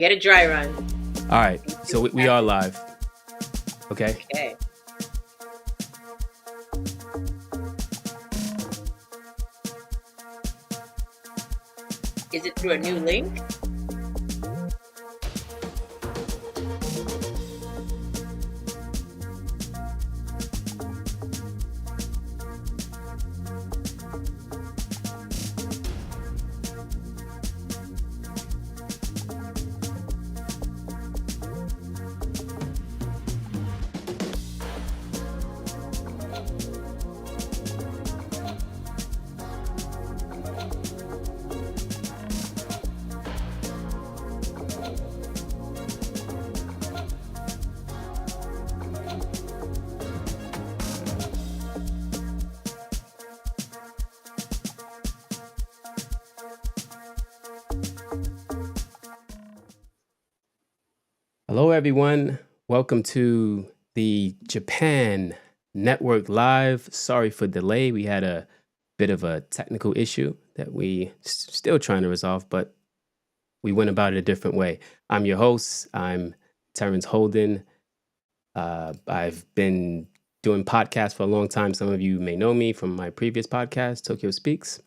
Get a dry run. All right, so we are live. Okay. Okay. Is it through a new link? Hello, everyone. Welcome to the Japan Network Live. Sorry for delay. We had a bit of a technical issue that we still trying to resolve, but we went about it a different way. I'm your host. I'm Terrence Holden. I've been doing podcasts for a long time. Some of you may know me from my previous podcast, Tokyo Speaks.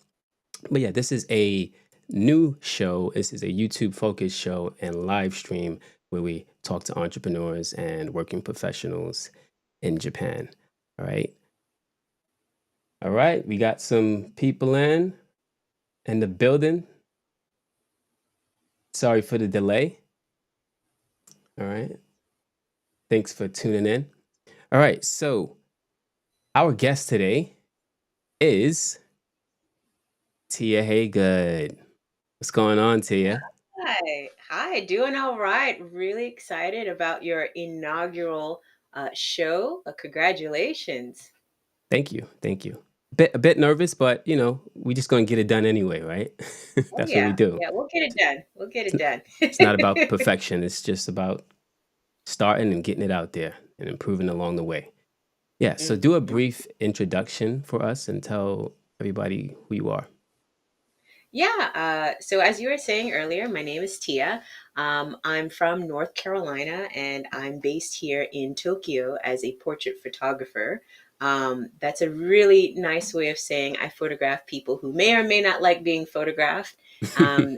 But yeah, this is a new show. This is a YouTube focused show and live stream where we talk to entrepreneurs and working professionals in Japan. All right. All right. We got some people in the building. Sorry for the delay. All right. Thanks for tuning in. All right. So our guest today is Tia Haygood. What's going on, Tia? Hi. Doing all right. Really excited about your inaugural show. Congratulations. Thank you. Thank you. A bit nervous, but we just gonna get it done anyway, right? Oh That's what we yeah, do. yeah. We'll get it done. We'll get It's, it done. it's not about perfection. It's just about starting and getting it out there and improving along the way. Yeah. So do a Mhm. brief introduction for us and tell everybody who you are. Yeah. So as you were saying earlier, my name is Tia. I'm from North Carolina, and I'm based here in Tokyo as a portrait photographer. That's a really nice way of saying I photograph people who may or may not like being photographed, and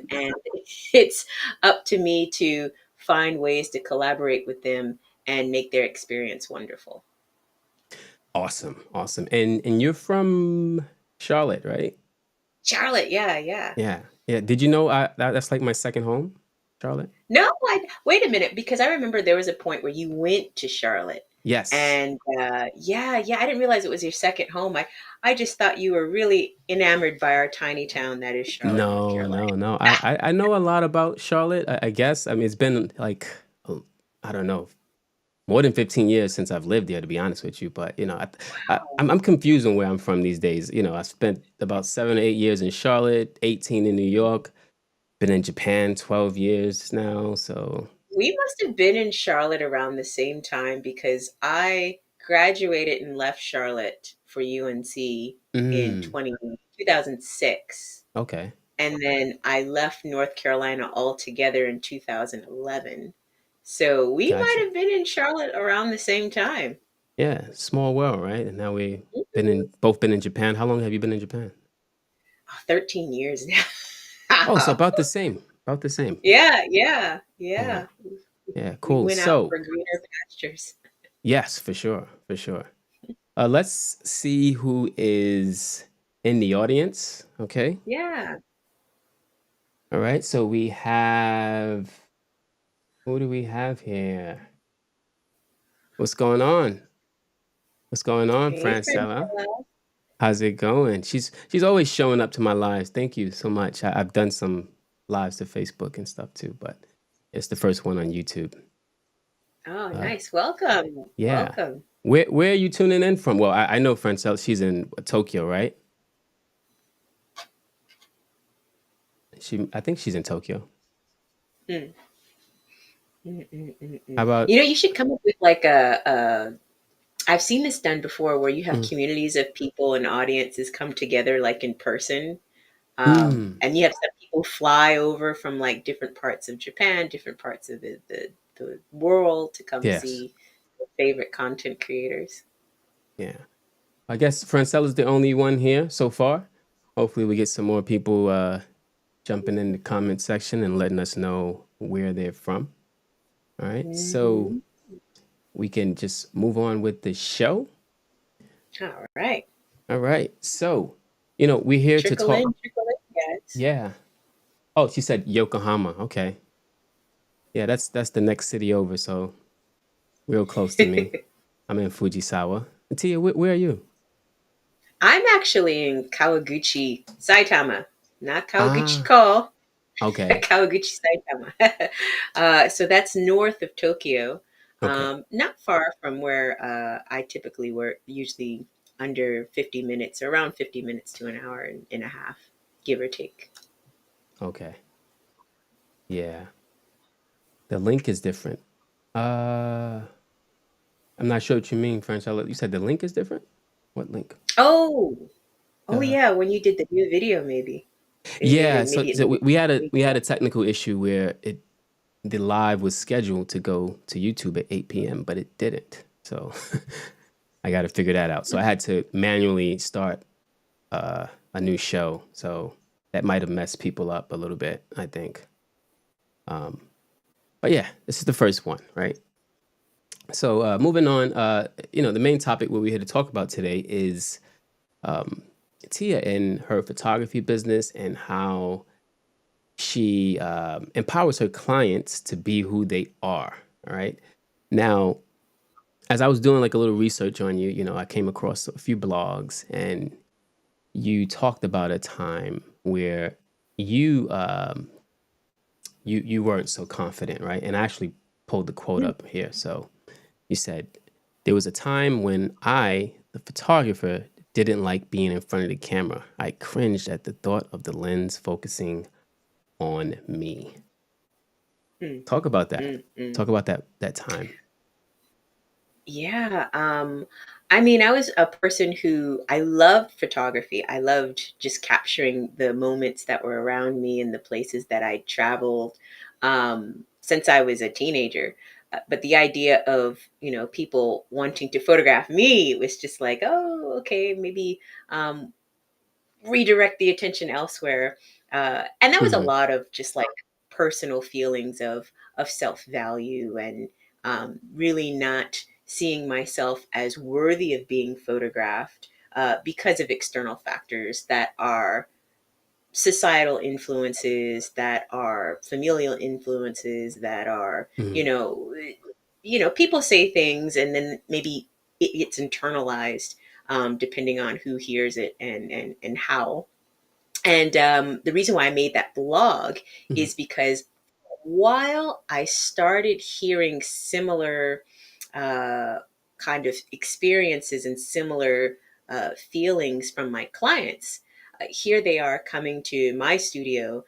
it's up to me to find ways to collaborate with them and make their experience wonderful. Awesome. Awesome. And you're from Charlotte, right? Charlotte, yeah, yeah. Yeah. Yeah. Did you know that's like my second home, Charlotte? No, wait a minute, because I remember there was a point where you went to Charlotte, Yes. and yeah, I didn't realize it was your second home. I just thought you were really enamored by our tiny town that is Charlotte, North No, Carolina. no, no. I know a lot about Charlotte, I guess. I mean, it's been like, I don't know, more than 15 years since I've lived here, to be honest with you. But, I'm confused on where I'm from these days. I spent about 7 or 8 years in Charlotte, 18 in New York, been in Japan 12 years now. So, We must have been in Charlotte around the same time because I graduated and left Charlotte for UNC in mm, 2006. okay. And then I left North Carolina altogether in 2011. So we might Gotcha. have been in Charlotte around the same time. Yeah, small world, right? And now we Mhm. both been in Japan. How long have you been in Japan? Oh, 13 years Oh, so now. about the same. About the same. Yeah, yeah, Yeah. yeah. Yeah, We cool. went out So, for greener pastures. yes, for sure, for sure. Let's see who is in the audience. Okay. Yeah. All right. So we have, who do we have here? What's going on? What's going on, Hey, Francella? Francella. How's it going? She's always showing up to my lives. Thank you so much. I've done some lives to Facebook and stuff too, but it's the first one on YouTube. Oh, Uh, nice. Welcome. yeah. Welcome. Where are you tuning in from? Well, I know Francella. She's in Tokyo, right? I think she's in Tokyo. Mm. Mm, mm, mm, How mm. about? You should come up with like I've seen this done before where you have Mm, communities of people and audiences come together like in person. mm, And you have some people people fly over from like different parts of Japan, different parts of the world to come Yes. see their favorite content creators. Yeah. I guess Francella's the only one here so far. Hopefully, we get some more people jumping in the comment section and letting us know where they're from. All right. So Hmm. we can just move on with the show. All right. All right. So, we're here to talk. Trickle in, guys. Yeah. Oh, she said Yokohama. Okay. Yeah, that's the next city over. So real close to me. I'm in Fujisawa. And Tia, where are you? I'm actually in Kawaguchi, Saitama, not Kawaguchi Ah, Ko, okay. Kawaguchi, Saitama. So that's north of Tokyo, Okay. not far from where I typically work, usually under 50 minutes, around 50 minutes to an hour and a half, give or take. Okay. Yeah. The link is different. Uh, I'm not sure what you mean, Francella. You said the link is different? What link? Oh, oh The yeah, when you did the new video, Yeah, so, maybe it so made we, we had a it. we had a technical issue where the live was scheduled to go to YouTube at 8 p.m., but it didn't. So I got to figure that out. So I had to manually start a new show. So that might have messed people up a little bit, I think. Um, but yeah, this is the first one, right? So moving on, the main topic what we're here to talk about today is um, Tia and her photography business and how she empowers her clients to be who they are. All right. Now, as I was doing like a little research on you, I came across a few blogs and you talked about a time where you you weren't so confident, right? And I actually pulled the quote Mm, up here. So you said there was a time when I, the photographer, didn't like being in front of the camera. I cringed at the thought of the lens focusing on me. mm, Talk about that. mm, mm. Talk about that time. Yeah, I mean, I was a person who I loved photography. I loved just capturing the moments that were around me and the places that I traveled since I was a teenager. But the idea of, people wanting to photograph me was just like, oh, okay, maybe um, redirect the attention elsewhere. And that was a Hmm. lot of just like personal feelings of self value and really not seeing myself as worthy of being photographed because of external factors that are societal influences, that are familial influences, that are Hmm. people say things and then maybe it's internalized depending on who hears it and how. And the reason why I made that blog Hmm. is because while I started hearing similar uh, kind of experiences and similar feelings from my clients, here they are coming to my studio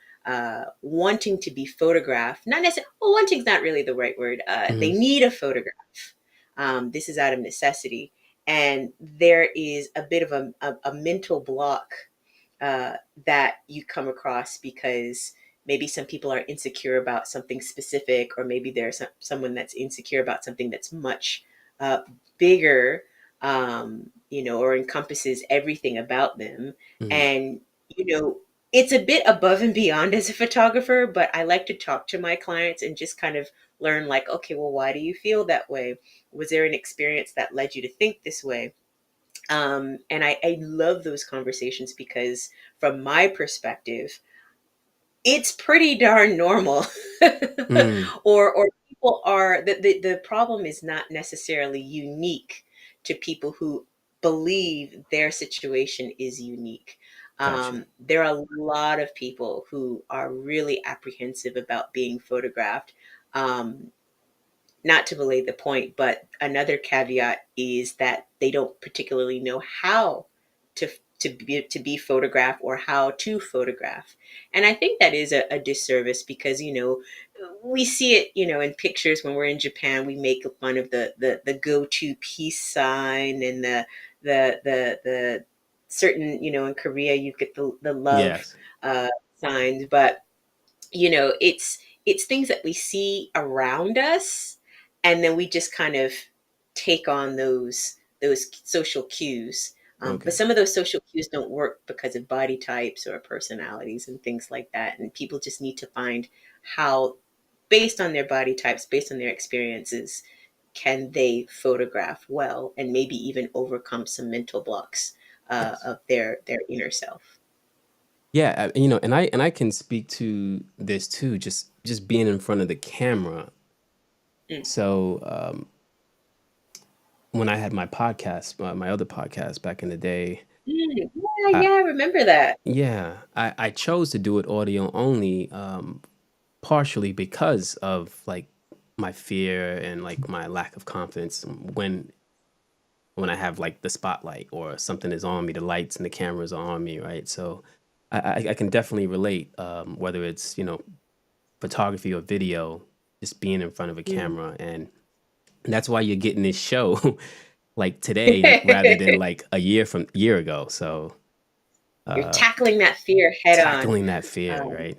wanting to be photographed. Not necessarily, well, wanting is not really the right word. They Hmm. need a photograph. This is out of necessity. And there is a bit of a mental block uh, that you come across because maybe some people are insecure about something specific, or maybe there's someone that's insecure about something that's much uh, bigger, or encompasses everything about them. Hmm. And, you know, it's a bit above and beyond as a photographer, but I like to talk to my clients and just kind of learn, like, okay, well, why do you feel that way? Was there an experience that led you to think this way? And I love those conversations because, from my perspective, it's pretty darn normal. Mm. Or people are the problem is not necessarily unique to people who believe their situation is unique. Gotcha. There are a lot of people who are really apprehensive about being photographed. Um, Not to belay the point, but another caveat is that they don't particularly know how to to be photographed or how to photograph. And I think that is a disservice because we see it in pictures when we're in Japan. We make fun of the go-to peace sign and the certain in Korea you get the love Yes. uh, signs, but it's things that we see around us, and then we just kind of take on those social cues. But Okay. some of those social cues don't work because of body types or personalities and things like that, and people just need to find how, based on their body types, based on their experiences, can they photograph well and maybe even overcome some mental blocks Yes. of their inner self. Yeah, and I can speak to this too, just being in front of the camera. Mm. So, when I had my podcast, my other podcast back in the day, Mm, yeah, I yeah, I remember that. yeah, I chose to do it audio only, partially because of, like, my fear and, like, my lack of confidence when I have, like, the spotlight or something is on me, the lights and the cameras are on me, right? So, I can definitely relate, whether it's, photography or video, just being in front of a Mm. camera, and that's why you're getting this show, like, today rather than, like, a year ago, so, You're uh, tackling that fear head on. tackling that fear, Um, right?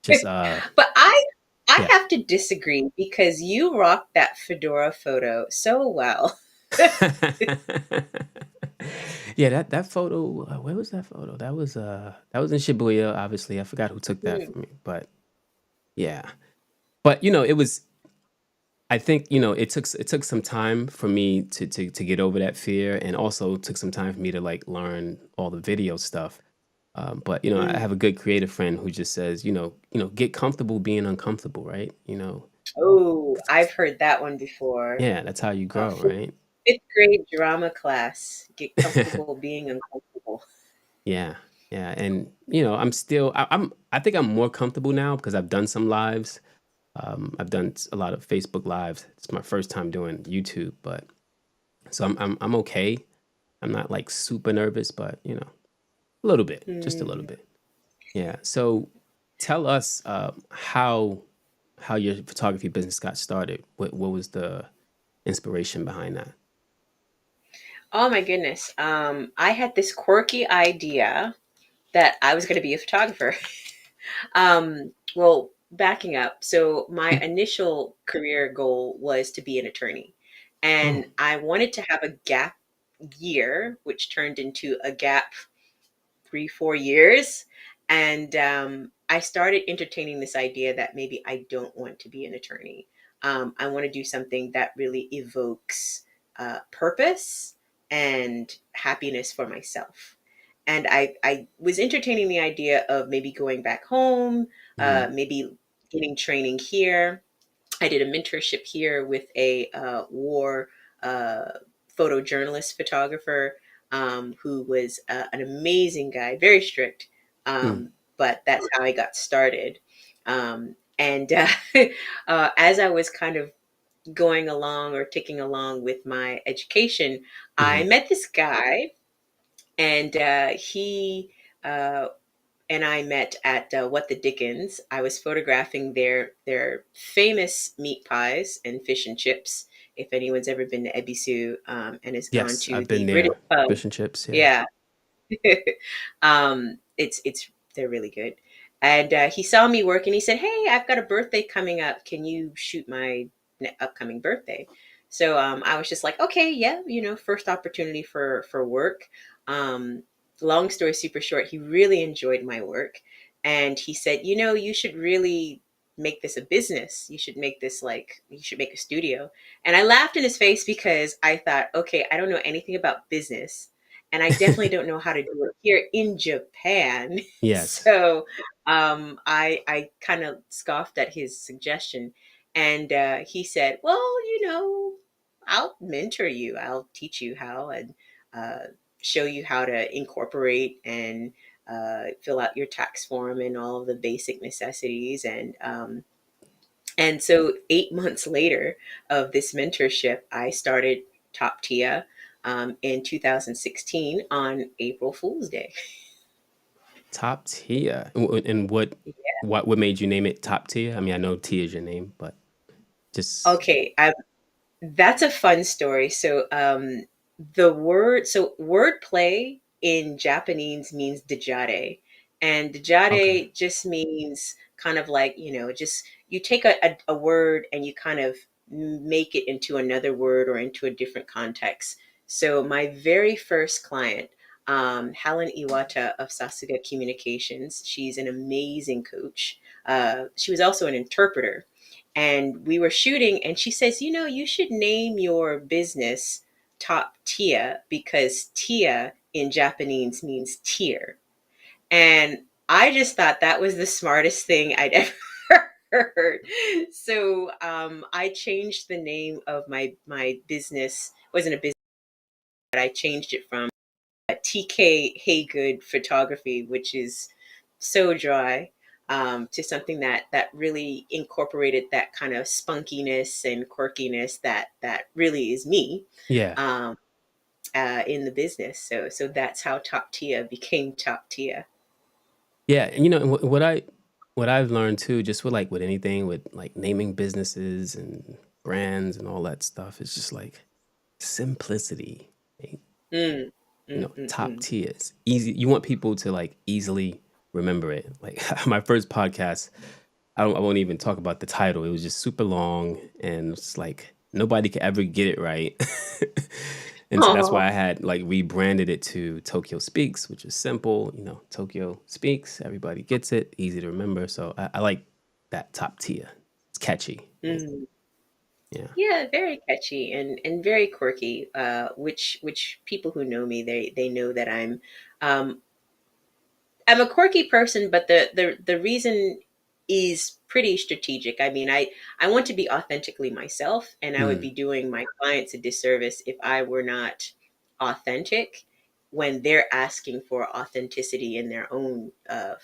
Just, but I yeah. have to disagree because you rocked that fedora photo so well. Yeah, that photo, where was that photo? That was in Shibuya, obviously, I forgot who took that Mm, for me, but yeah. But, it was I think, it took some time for me to get over that fear, and also took some time for me to, like, learn all the video stuff. But, I mm. have a good creative friend who just says, "Get comfortable being uncomfortable," right? Oh, 'Cause I've heard that one before. yeah, that's how you grow, Fifth, right? fifth grade drama class. Get comfortable being uncomfortable. Yeah, yeah, and, I think I'm more comfortable now because I've done some lives. I've done a lot of Facebook lives. It's my first time doing YouTube, but so I'm okay. I'm not, like, super nervous, but, a little bit, just a little Mm. bit. Yeah. So tell us, how your photography business got started. What was the inspiration behind that? Oh my goodness. I had this quirky idea that I was going to be a photographer. Well, backing up. So my Mm. initial career goal was to be an attorney. Oh. And I wanted to have a gap year, which turned into a gap 3, 4 years. And I started entertaining this idea that maybe I don't want to be an attorney. I want to do something that really evokes purpose and happiness for myself. And I was entertaining the idea of maybe going back home, Mhm. maybe getting training here. I did a mentorship here with a war uh, photojournalist photographer who was an amazing guy, very strict, Mm. but that's how I got started. And as I was kind of going along or ticking along with my education, I Mhm. met this guy, and he uh, and I met at What the Dickens. I was photographing their famous meat pies and fish and chips. If anyone's ever been to Ebisu and has gone Yes, to I've been the British there. pub, Fish and chips, yeah. yeah, it's they're really good. And he saw me work, and he said, "Hey, I've got a birthday coming up. Can you shoot my upcoming birthday?" So I was just like, "Okay, yeah, first opportunity for work." Um, Long story super short, he really enjoyed my work, and he said, you should really make this a business. You should make this like you should make a studio." And I laughed in his face because I thought, okay, I don't know anything about business, and I definitely don't know how to do it here in Japan. Yes. So I kind of scoffed at his suggestion, and he said, "Well, I'll mentor you. I'll teach you how, and uh, show you how to incorporate and fill out your tax form and all of the basic necessities." And so 8 months later of this mentorship, I started TopTia in 2016 on April Fool's Day. Top tier. And what made you name it top tier? I mean, I know T is your name, but just Okay, that's a fun story. So wordplay in Japanese means dejare, and okay. dejare just means kind of like, just you take a word and you kind of make it into another word or into a different context. So my very first client, Helen Iwata of Sasuga Communications, she's an amazing coach. She was also an interpreter. And we were shooting, and she says, you should name your business Top Tia because Tia in Japanese means tear. And I just thought that was the smartest thing I'd ever heard. So I changed the name of my business. It wasn't a business, but I changed it from TK Haygood Photography, which is so dry, to something that really incorporated that kind of spunkiness and quirkiness that really is me, Yeah. um, in the business. So that's how Top Tia became Top Tia. Yeah, and you know what I've learned too, just with like with anything with like naming businesses and brands and all that stuff, it's just like simplicity. eh, Mm, You mm, know, mm, top mm. tiers, easy. You want people to like easily remember it. Like my first podcast, I won't even talk about the title. It was just super long, and it's like nobody could ever get it right. And so that's why Oh, I had like rebranded it to Tokyo Speaks, which is simple. You know, Tokyo Speaks, everybody gets it, easy to remember. So I like that top tier. It's catchy. Right? mm. Yeah. Yeah, very catchy and very quirky. Which people who know me, they know that um, I'm a quirky person, but the reason is pretty strategic. I mean, I want to be authentically myself, and I would Mm, be doing my clients a disservice if I were not authentic when they're asking for authenticity in their own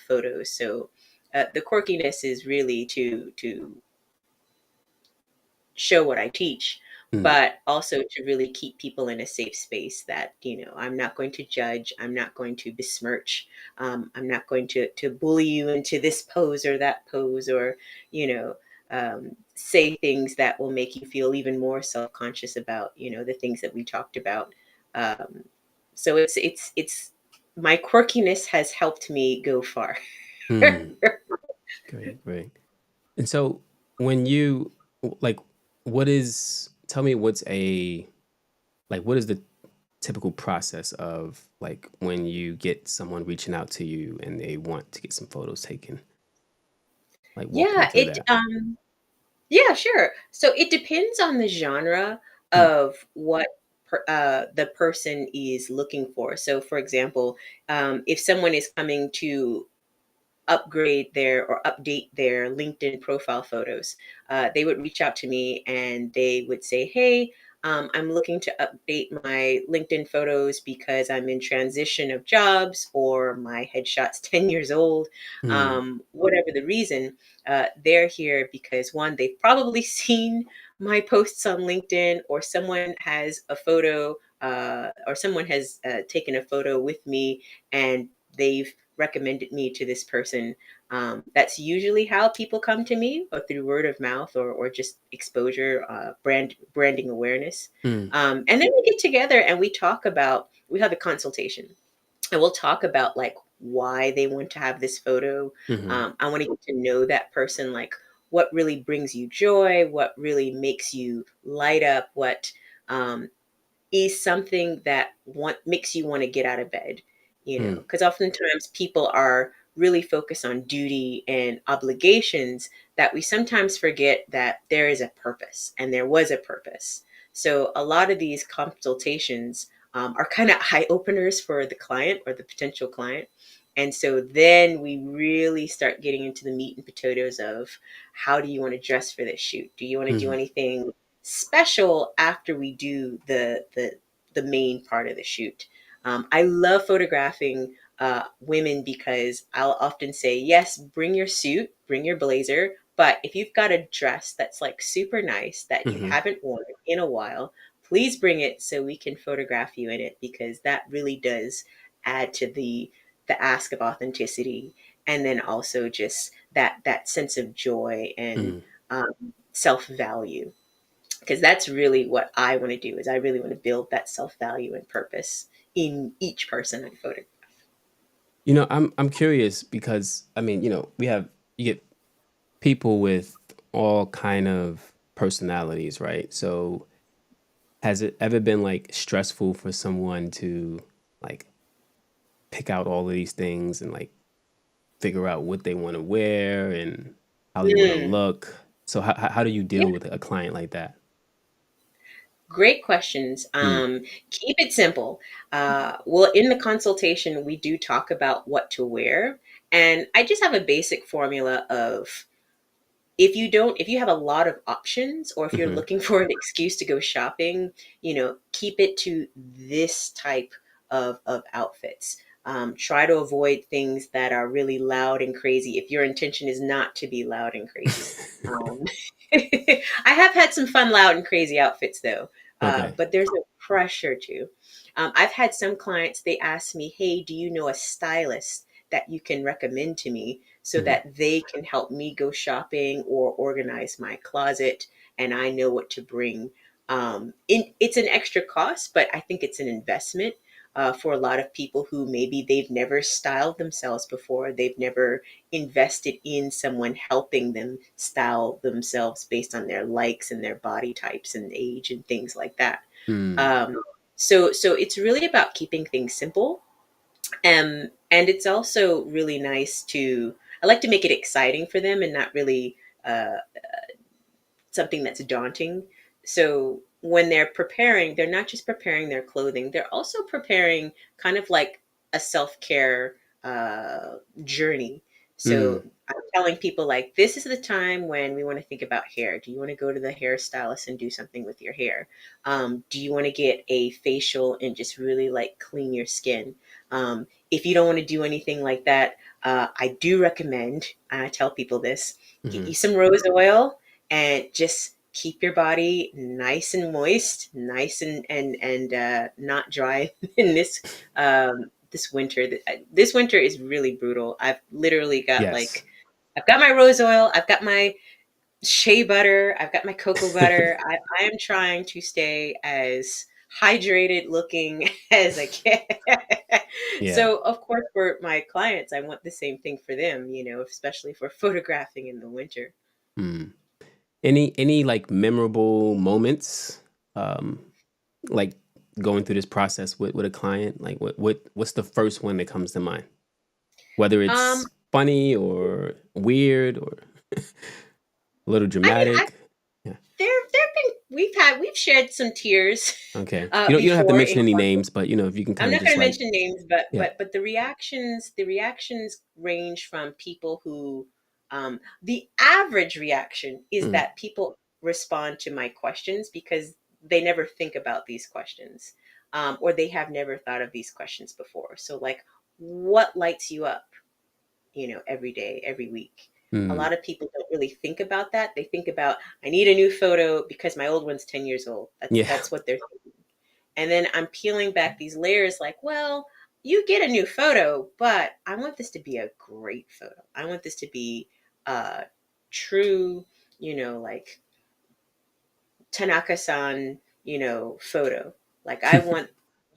photos. So the quirkiness is really to show what I teach, mm, but also to really keep people in a safe space that, I'm not going to judge, I'm not going to besmirch, I'm not going to bully you into this pose or that pose, or, say things that will make you feel even more self-conscious about, the things that we talked about. Um, so it's my quirkiness has helped me go far. mm. Great, great. And so when you like, what is? Tell me what's a like. What is the typical process of like when you get someone reaching out to you and they want to get some photos taken? Like walk me Yeah, through that. yeah, sure. So it depends on the genre Mm, of what the person is looking for. So, for example, if someone is coming to upgrade their or update their LinkedIn profile photos, they would reach out to me and they would say, "Hey, I'm looking to update my LinkedIn photos because I'm in transition of jobs or my headshot's 10 years old." mm, Whatever the reason, they're here because one, they've probably seen my posts on LinkedIn, or someone has a photo, or someone has taken a photo with me and they've recommended me to this person. That's usually how people come to me, or through word of mouth, or just exposure, branding awareness. mm, And then we get together and we have a consultation, and we'll talk about like why they want to have this photo. mhm, I want to get to know that person, like what really brings you joy, what really makes you light up, what um, is something that makes you want to get out of bed, mm, because oftentimes people are really focused on duty and obligations, that we sometimes forget that there is a purpose and there was a purpose. So a lot of these consultations are kind of eye openers for the client or the potential client. And so then we really start getting into the meat and potatoes of, how do you want to dress for this shoot? Do you want to do mhm, anything special after we do the main part of the shoot? I love photographing women because I'll often say, yes, bring your suit, bring your blazer, but if you've got a dress that's like super nice that you mhm, haven't worn in a while, please bring it so we can photograph you in it, because that really does add to the ask of authenticity, and then also just that sense of joy and mhm. self value, because that's really what I want to do. Is I really want to build that self value and purpose in each person I photograph. You know, I'm curious because I mean, you know, we have you get. people with all kind of personalities, right? So has it ever been like stressful for someone to like pick out all of these things and like figure out what they want to wear and how they want to Mm. look? So how do you Yeah, deal with a client like that? great questions. Mm, Keep it simple. Well, in the consultation, we do talk about what to wear. And I just have a basic formula of, if you have a lot of options, or if you're hmm. looking for an excuse to go shopping, keep it to this type of outfits. Try to avoid things that are really loud and crazy if your intention is not to be loud and crazy. um, I have had some fun loud and crazy outfits though, Okay. but there's no pressure to. I've had some clients, they ask me, hey, do you know a stylist that you can recommend to me so Hmm. that they can help me go shopping or organize my closet, and I know what to bring. It's an extra cost, but I think it's an investment for a lot of people who maybe they've never styled themselves before. They've never invested in someone helping them style themselves based on their likes and their body types and age and things like that. Mm, So it's really about keeping things simple, and it's also really nice to, I like to make it exciting for them and not really uh, something that's daunting. So when they're preparing, they're not just preparing their clothing, they're also preparing kind of like a self care journey. mm, So I'm telling people, like, this is the time when we want to think about hair. Do you want to go to the hairstylist and do something with your hair? Do you want to get a facial and just really like clean your skin? If you don't want to do anything like that, I do recommend, and I tell people this, get hmm. you some rose oil and just keep your body nice and moist, nice and not dry in this winter. This winter is really brutal. I've literally got Yes. like, I've got my rose oil, I've got my shea butter, I've got my cocoa butter. I am trying to stay as hydrated looking as I can. Yeah. So of course for my clients, I want the same thing for them, especially for photographing in the winter. Mm. Any like memorable moments, um, like going through this process with a client? Like what's the first one that comes to mind? Whether Um, it's funny or weird or a little I mean, dramatic. Yeah. there've been, we've shared some tears Okay. You don't have to before mention in any consult. names, but if you can I'm kind of not going just to like mention names, but yeah. the reactions range from people who, the average reaction is Mm, that people respond to my questions because they never think about these questions, or they have never thought of these questions before. So like, what lights you up? Every day, every week. A mm, lot of people don't really think about that. They think about, I need a new photo because my old one's 10 years old. That's yeah. that's what they're thinking. And then I'm peeling back these layers like, well, you get a new photo, but I want this to be a great photo. I want this to be true, like Tanaka-san, photo. Like I want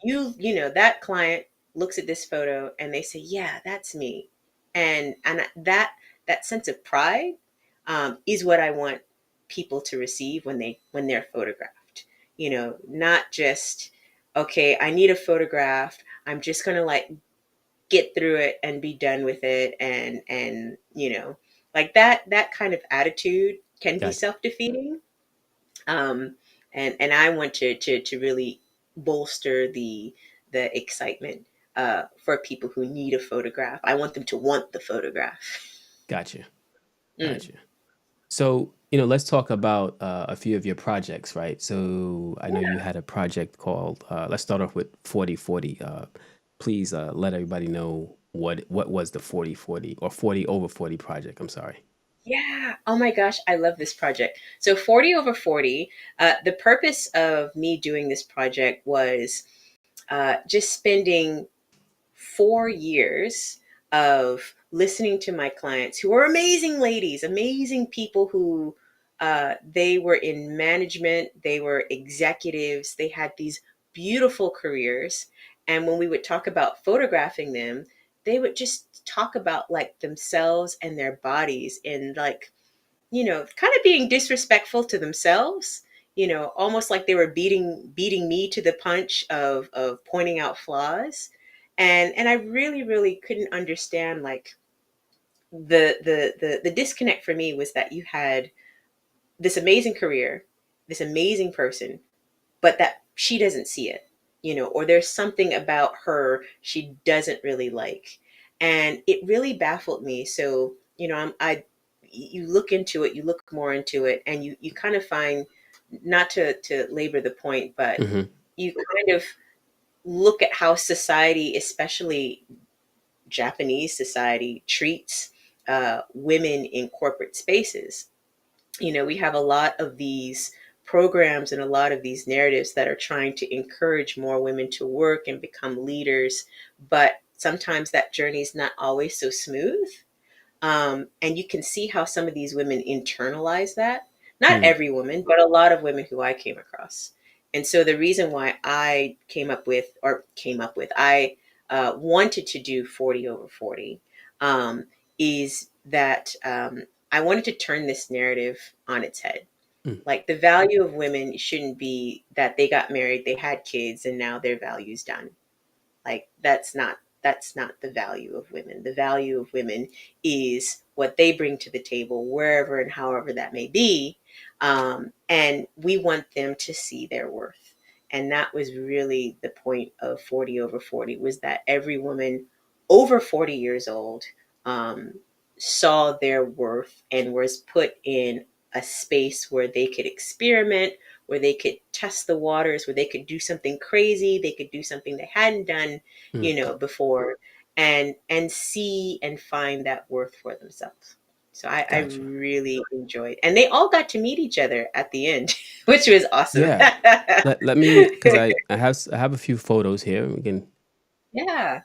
that client looks at this photo and they say, "Yeah, that's me," and that sense of pride is what I want people to receive when they're photographed. Not just, okay, I need a photograph. I'm just gonna like get through it and be done with it, and like that kind of attitude can be Gotcha. self defeating, um, and I want to really bolster the excitement for people who need a photograph. I want them to want the photograph. Gotcha. Mm. Gotcha. So, let's talk about a few of your projects, right? So, I know you had a project called, let's start off with 4040. Please let everybody know what was the 4040 or 40 over 40 project. I'm sorry. Yeah. Oh my gosh, I love this project. So 40 over 40. The purpose of me doing this project was just spending 4 years of listening to my clients who were amazing ladies, amazing people who they were in management, they were executives, they had these beautiful careers. And when we would talk about photographing them, they would just talk about like themselves and their bodies in like kind of being disrespectful to themselves, almost like they were beating me to the punch of pointing out flaws. And I really, really couldn't understand, like, the disconnect for me was that you had this amazing career, this amazing person, but that she doesn't see it, or there's something about her she doesn't really like. And it really baffled me. So, you look into it, you look more into it, and you kind of find, not to labor the point, but Hmm. you kind of look at how society, especially Japanese society, treats women in corporate spaces. We have a lot of these programs and a lot of these narratives that are trying to encourage more women to work and become leaders, but sometimes that journey is not always so smooth. And you can see how some of these women internalize that. Not Mm. every woman, but a lot of women who I came across. And so the reason why I I wanted to do 40 over 40, is that I wanted to turn this narrative on its head. Mm. Like, the value of women shouldn't be that they got married, they had kids, and now their value's done. Like, that's not the value of women. The value of women is what they bring to the table, wherever and however that may be. And we want them to see their worth. And that was really the point of 40 over 40, was that every woman over 40 years old um, saw their worth and was put in a space where they could experiment, where they could test the waters, where they could do something crazy, they could do something they hadn't done, Mm. before, and see and find that worth for themselves. So I Gotcha. really enjoyed, and they all got to meet each other at the end, which was awesome. Yeah. Let me, because I have a few photos here. We can. Yeah.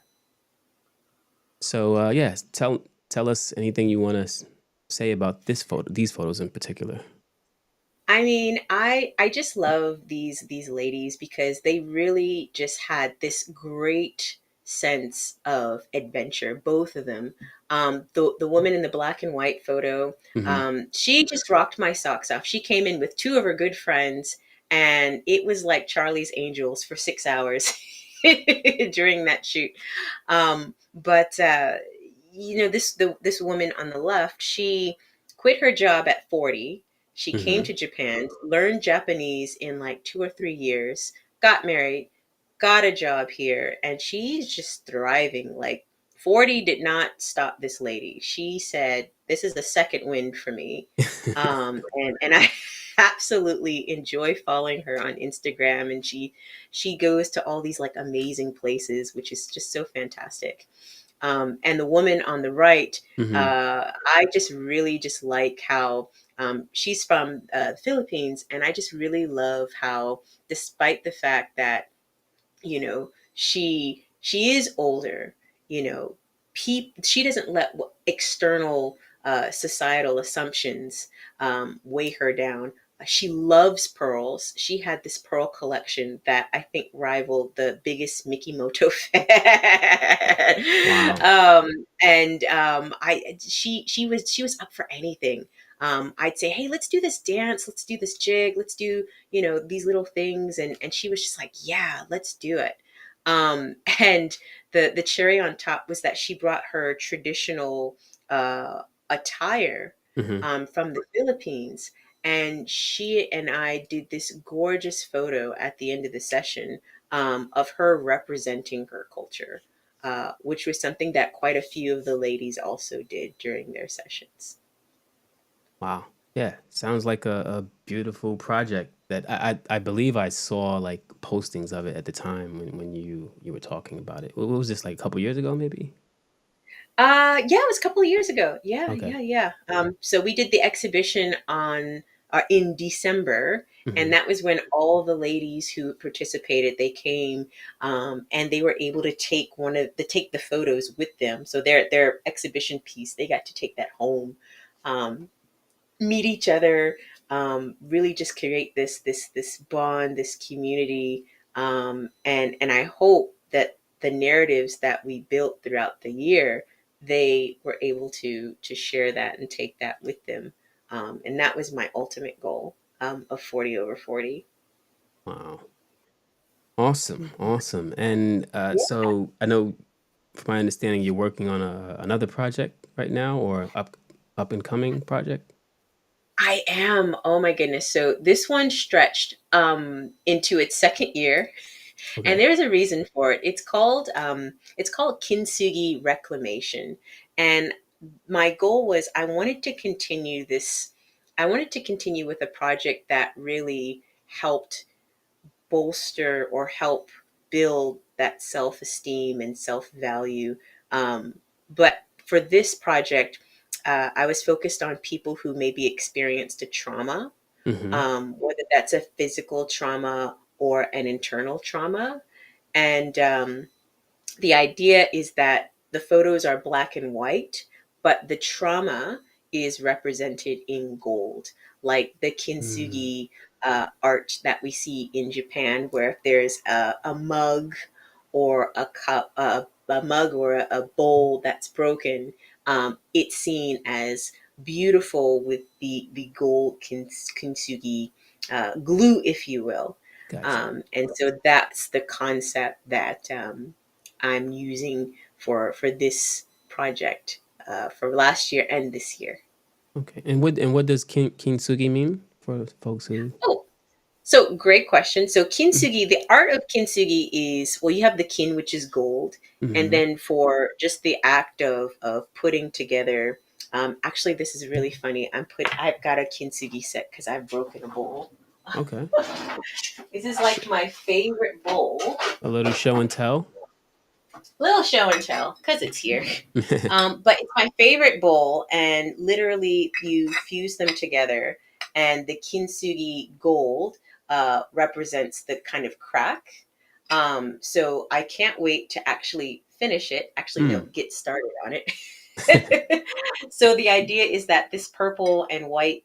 So yes, tell us anything you want to say about these photos in particular. I mean, I just love these ladies because they really just had this great sense of adventure, both of them. The woman in the black and white photo, Hmm. she just rocked my socks off. She came in with two of her good friends, and it was like Charlie's Angels for 6 hours during that shoot. But this woman on the left, she quit her job at 40. She came Hmm. to Japan, learned Japanese in like 2 or 3 years, got married, got a job here, and she's just thriving. Like, 40 did not stop this lady. She said, "This is the second wind for me." And I absolutely enjoy following her on Instagram, and she goes to all these like amazing places, which is just so fantastic. And the woman on the right, Hmm. I just really just like how she's from the Philippines, and I just really love how, despite the fact that she is older, she doesn't let external societal assumptions weigh her down. She loves pearls. She had this pearl collection that I think rivaled the biggest Mikimoto fan. Wow. And I she was up for anything. I'd say, "Hey, let's do this dance, let's do this jig, let's do these little things," and she was just like, "Yeah, let's do it." And the cherry on top was that she brought her traditional attire Hmm. from the Philippines, and she and I did this gorgeous photo at the end of the session, of her representing her culture, which was something that quite a few of the ladies also did during their sessions. Wow. Yeah. Sounds like a beautiful project that I believe I saw like postings of it at the time when you were talking about it. What was this, like a couple years ago, maybe? Yeah, it was a couple of years ago. Yeah, Okay. yeah, yeah. So we did the exhibition in December, and Hmm. that was when all the ladies who participated, they came, and they were able to take the photos with them. So their exhibition piece, they got to take that home, um, meet each other, really just create this bond, this community, and I hope that the narratives that we built throughout the year, they were able to share that and take that with them, And that was my ultimate goal, of 40 over 40. Wow. Awesome. Mhm. Awesome. And Yeah, so I know from my understanding you're working on another project right now or up and coming project. I am. Oh my goodness. So this one stretched into its second year, and Okay. there's a reason for it. It's called Kinsugi Reclamation. And my goal was I wanted to continue this. I wanted to continue with a project that really helped bolster or help build that self esteem and self value. But for this project, I was focused on people who maybe experienced a trauma, Mm-hmm. whether that's a physical trauma or an internal trauma. And the idea is that the photos are black and white, but the trauma is represented in gold, like the Mm, kintsugi art that we see in Japan, where if there's a mug or a cup, a mug or a bowl that's broken, it's seen as beautiful with the gold kintsugi glue, if you will. gotcha. And so that's the concept that I'm using for this project, for last year and this year. Okay. And what does kintsugi mean for folks who? Oh, so great question. So Mhm. kintsugi, the art of kintsugi is, well, you have the kin, which is gold, and Mm-hmm. then for just the act of putting together. Actually, this is really funny. I've got a kintsugi set because I've broken a bowl. Okay. This is Sh- like my favorite bowl. a little show and tell. Little show and tell because it's here. But it's my favorite bowl, and literally, you fuse them together, and the kintsugi gold represents the kind of crack. So I can't wait to actually finish it. Actually, no, Mm. get started on it. So the idea is that this purple and white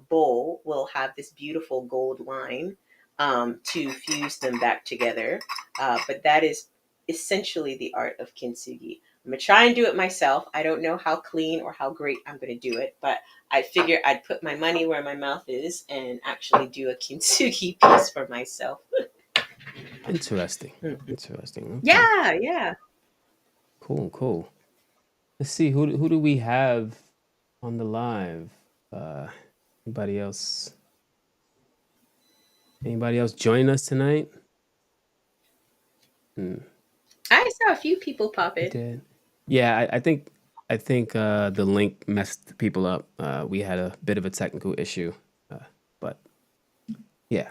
bowl will have this beautiful gold line, to fuse them back together. But that is essentially the art of kintsugi. I'm gonna try and do it myself. I don't know how clean or how great I'm gonna do it, but I figure I'd put my money where my mouth is and actually do a kintsugi piece for myself. Interesting. Mhm. Interesting. Okay. Yeah, yeah. Cool. Cool. Let's see. Who do we have on the live? Uh, anybody else? Anybody else join us tonight? Hmm. I saw a few people pop We in. did. Yeah, I think the link messed people up. We had a bit of a technical issue, but yeah,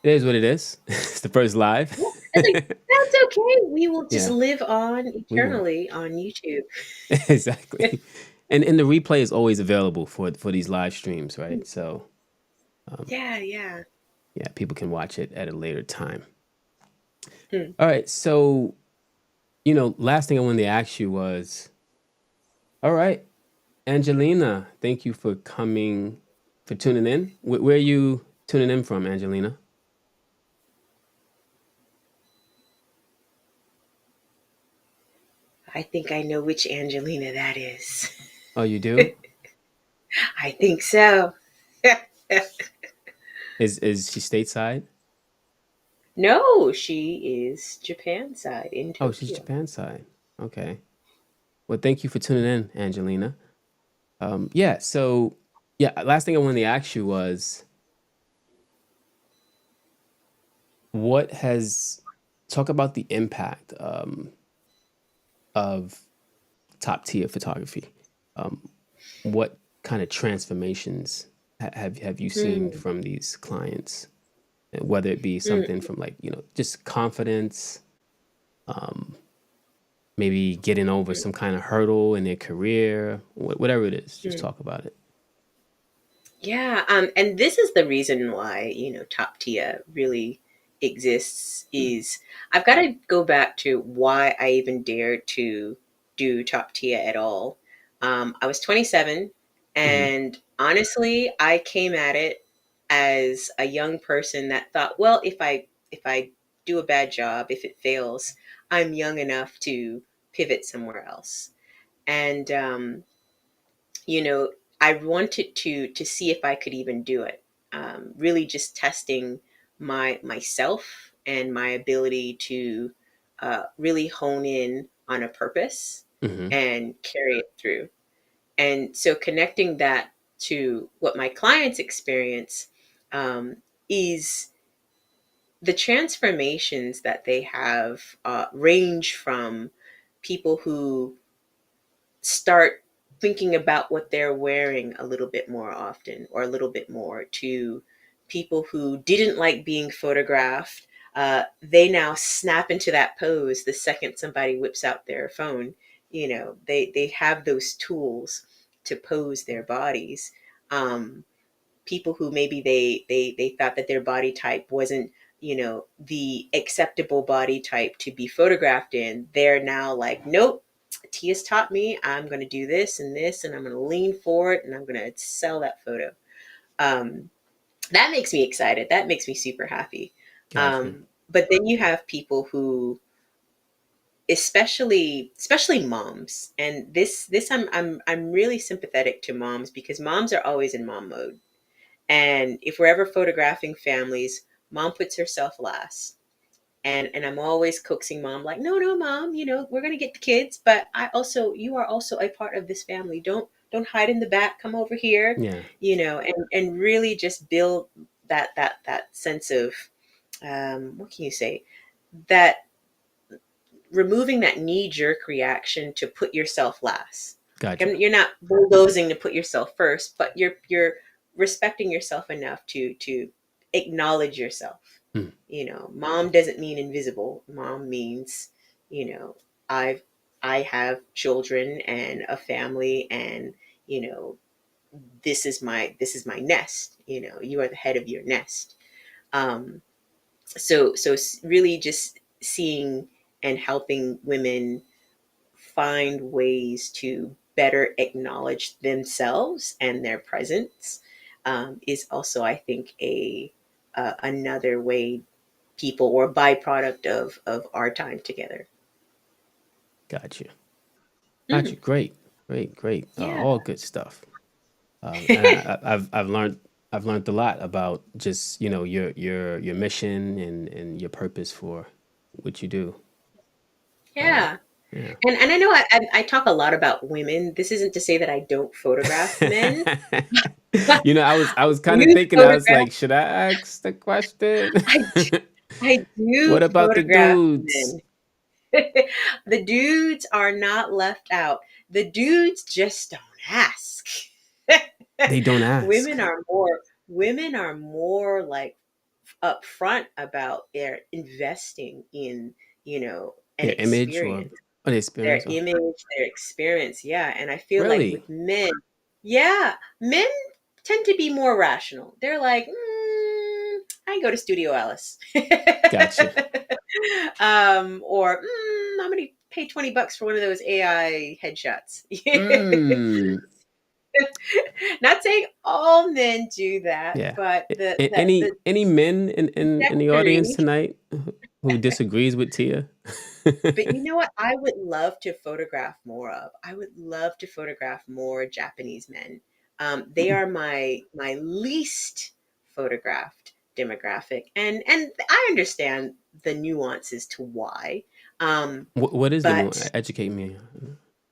it is what it is. It's the first live. Yeah, that's okay. We will just Yeah, live on we will. eternally on YouTube. Exactly. And the replay is always available for these live streams, right? So um, Yeah, yeah. yeah, people can watch it at a later time. Hmm. All right. So last thing I wanted to ask you was, all right, Angelina, thank you for coming, for tuning in. Where are you tuning in from, Angelina? I think I know which Angelina that is. Oh, you do? I think so. Is she stateside? No, she is Japan side in Oh, she's Tokyo. Japan side. Okay. Well, thank you for tuning in, Angelina. Yeah. So, yeah. Last thing I wanted to ask you was, what has talk about the impact of top tier photography. Um, what kind of transformations have you seen Hmm. from these clients? And whether it be something Hmm. from like just confidence, um, maybe getting over some kind of hurdle in their career, whatever it is, just Hmm. talk about it. Yeah, and this is the reason why, TOPTIA really exists. Is I've got to go back to why I even dared to do TOPTIA at all. I was 27, Mm-hmm. and honestly, I came at it as a young person that thought, well, if I do a bad job, if it fails, I'm young enough to pivot somewhere else. And you know I wanted to see if I could even do it. Really, just testing myself and my ability to really hone in on a purpose Hmm. and carry it through. And so, connecting that to what my clients experience is the transformations that they have range from people who start thinking about what they're wearing a little bit more often or a little bit more to people who didn't like being photographed. They now snap into that pose the second somebody whips out their phone. They have those tools to pose their bodies. People who maybe they thought that their body type wasn't the acceptable body type to be photographed in, they're now like, nope, Tia's taught me, I'm going to do this and this, and I'm going to lean forward and I'm going to sell that photo. um, that makes me excited, that makes me super happy. Gotcha. But then you have people who, especially moms, and this I'm really sympathetic to moms because moms are always in mom mode. And if we're ever photographing families, mom puts herself last. And I'm always coaxing mom, like, no, no, mom, we're gonna get the kids, but you are also a part of this family. Don't hide in the back. Come over here, Yeah. and really just build that sense of what can you say? That removing that knee jerk reaction to put yourself last. Like, Gotcha. you're not bulldozing to put yourself first, but you're respecting yourself enough to acknowledge yourself. Mm. Mom doesn't mean invisible. Mom means, you know, I've I have children and a family, and you know this is my nest. You are the head of your nest. So really just seeing and helping women find ways to better acknowledge themselves and their presence is also, I think, a another way people, or byproduct of our time together. Gotcha. Gotcha. Mm, Great. Great. Great. yeah, All good stuff. And I've learned a lot about just your mission and your purpose for what you do. Uh, yeah. yeah. And I know I talk a lot about women. This isn't to say that I don't photograph men. I was kind of You thinking, I was photograph. like, should I ask the question? I I do What about the photograph dudes? men. The dudes are not left out. The dudes just don't ask. They don't ask. Women are more like upfront about their investing in, an Their image or experience, the their experience? Or, image, their experience. Yeah. And I feel like really? with men, yeah, men tend to be more rational. They're like, I go to Studio Alice. Gotcha. Or I'm going to pay $20 for one of those AI headshots. Mm. Not saying all men do that, Yeah. but the the Any the any men in the audience trajectory. tonight who disagrees with Tia? But you know what? I would love to photograph more of. I would love to photograph more Japanese men. They Mm. are my least photographed demographic, and I understand the nuances to why. What is the But nuance? Educate me.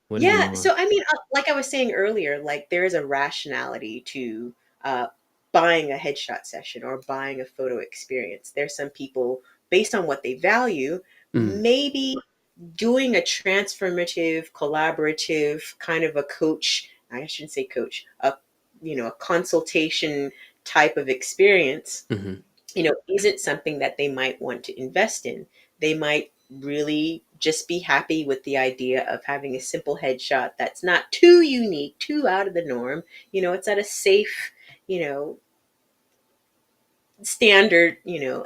What is the yeah, so nuance? I mean, like I was saying earlier, like there is a rationality to uh, buying a headshot session or buying a photo experience. There's some people, based on what they value, Mm. maybe doing a transformative, collaborative kind of a coach. I shouldn't say coach, a consultation type of experience, Hmm. isn't something that they might want to invest in. They might really just be happy with the idea of having a simple headshot that's not too unique, too out of the norm. It's at a safe, you know, standard,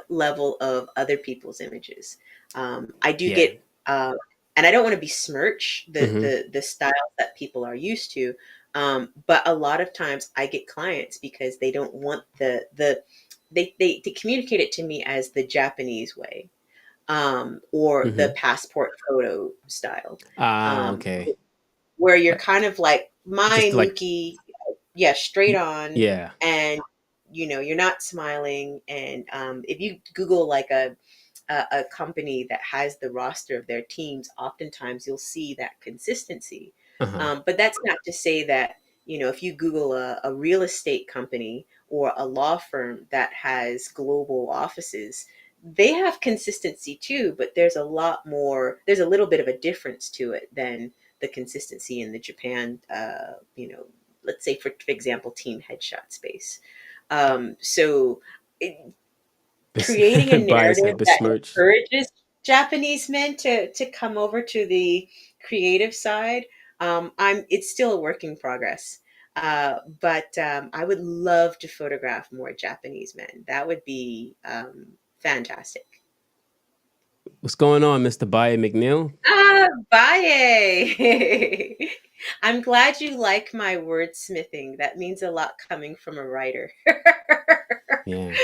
level of other people's images. I do Yeah. get, and I don't want to besmirch the Hmm. the the styles that people are used to, but a lot of times I get clients because they don't want they communicate it to me as the Japanese way, or the Hmm. passport photo style, Ah, um, okay. where you're Like kind of like, my just like Nuki. yeah, straight Y- on, Yeah. and you're not smiling. And if you Google like a company that has the roster of their teams, oftentimes you'll see that consistency. Uh-huh. But that's not to say that, if you Google a real estate company or a law firm that has global offices, they have consistency too, but there's a little bit of a difference to it than the consistency in the Japan, let's say for example, team headshot space. So it, creating a Bias narrative said that besmirch. encourages Japanese men to come over to the creative side. I'm It's still a work in progress. But I would love to photograph more Japanese men. That would be fantastic. What's going on, Mr. Baya McNeil? Bye. I'm glad you like my wordsmithing. That means a lot coming from a writer. Yeah.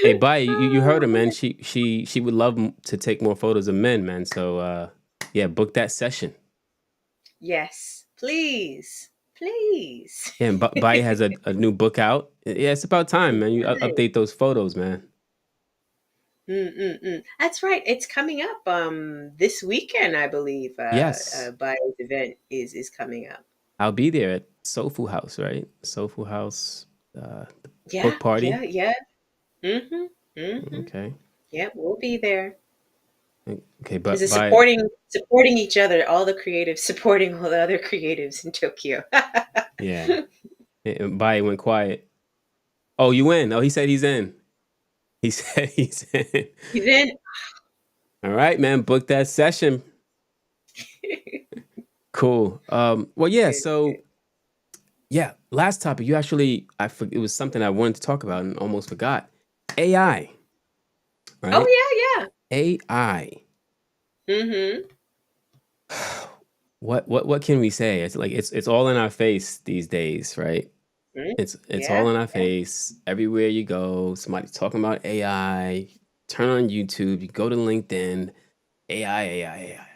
Hey, Baya, you heard her, man. She would love to take more photos of men, man. So yeah, book that session. Yes, please. Please. Yeah, and Baya has a new book out. Yeah, it's about time, man. You update those photos, man. That's right. It's coming up this weekend, I believe. Yes, Bio's event is coming up. I'll be there at Soulful House, right? Soulful House, the Yeah, book party. yeah, yeah. Mm-hmm. Mm-hmm. Okay, Yeah, we'll be there. okay, Because but it's by supporting each other, all the creatives supporting all the other creatives in Tokyo. yeah, by it went quiet. Oh, you in? Oh, he said he's in. He said he's in. He's in. All right, man. Book that session. Cool. Well, yeah. Good, good. So, yeah. Last topic. You actually, it was something I wanted to talk about and almost forgot. AI. Oh Right. AI. yeah, yeah. Mm-hmm. What can we say? It's like it's all in our face these days, right? Mm, It's all yeah, in our yeah, face. Everywhere you go, somebody's talking about AI. Turn on YouTube, you go to LinkedIn, AI, AI, AI.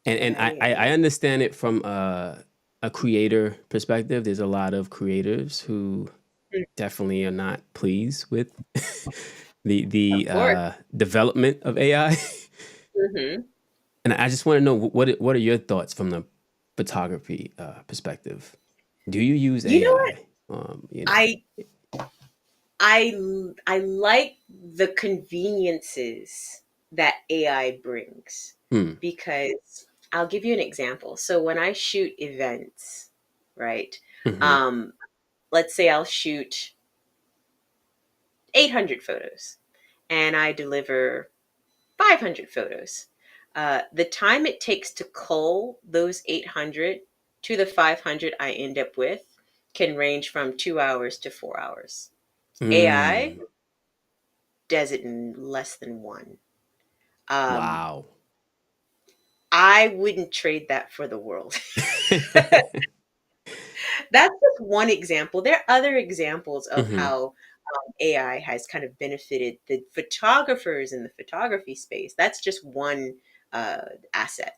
And yeah, yeah, I yeah. understand it from a creator perspective. There's a lot of creators who Mm, definitely are not pleased with the of course. development of AI. Mm-hmm. And I just want to know what are your thoughts from the photography perspective? Do you use You know what? AI? You know. I I like the conveniences that AI brings, Hmm. because I'll give you an example. So when I shoot events, right? Mm-hmm. Um, let's say I'll shoot 800 photos and I deliver 500 photos. The time it takes to cull those 800 to the 500 I end up with can range from 2 hours to 4 hours. AI Mm. does it in less than one. Um, Wow. I wouldn't trade that for the world. That's just one example. There are other examples of Mm-hmm. how AI has kind of benefited the photographers in the photography space. That's just one uh, asset.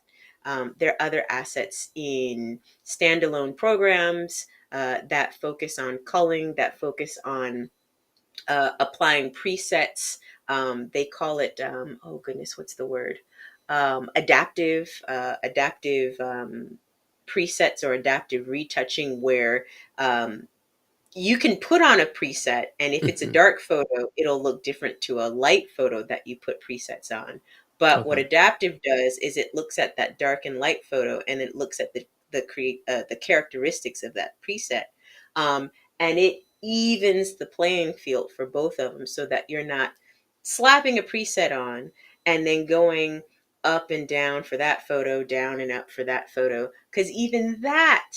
There are other assets in standalone programs that focus on culling, that focus on applying presets. They call it, oh goodness, what's the word? Adaptive presets or adaptive retouching, where you can put on a preset, and if it's a Mm-hmm. dark photo, it'll look different to a light photo that you put presets on. But what Okay. adaptive does is it looks at that dark and light photo, and it looks at the characteristics of that preset, um, and it evens the playing field for both of them, so that you're not slapping a preset on and then going up and down for that photo, down and up for that photo, because even that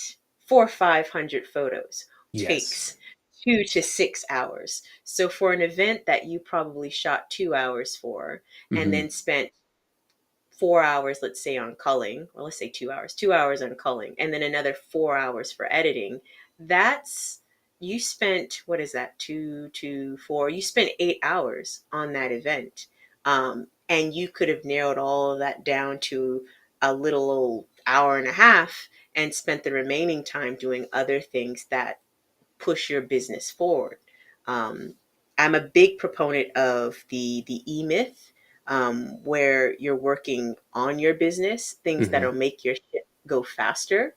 for 500 photos Yes. takes 2 to 6 hours. So for an event that you probably shot 2 hours for and Mm-hmm. then spent 4 hours, let's say, on culling, well, let's say 2 hours, 2 hours on culling, and then another 4 hours for editing, that's you spent, what is that, two, four, you spent 8 hours on that event. And you could have narrowed all of that down to a little old hour and a half, and spent the remaining time doing other things that push your business forward. Um, I'm a big proponent of the E Myth, where you're working on your business, things Hmm. that'll make your shit go faster,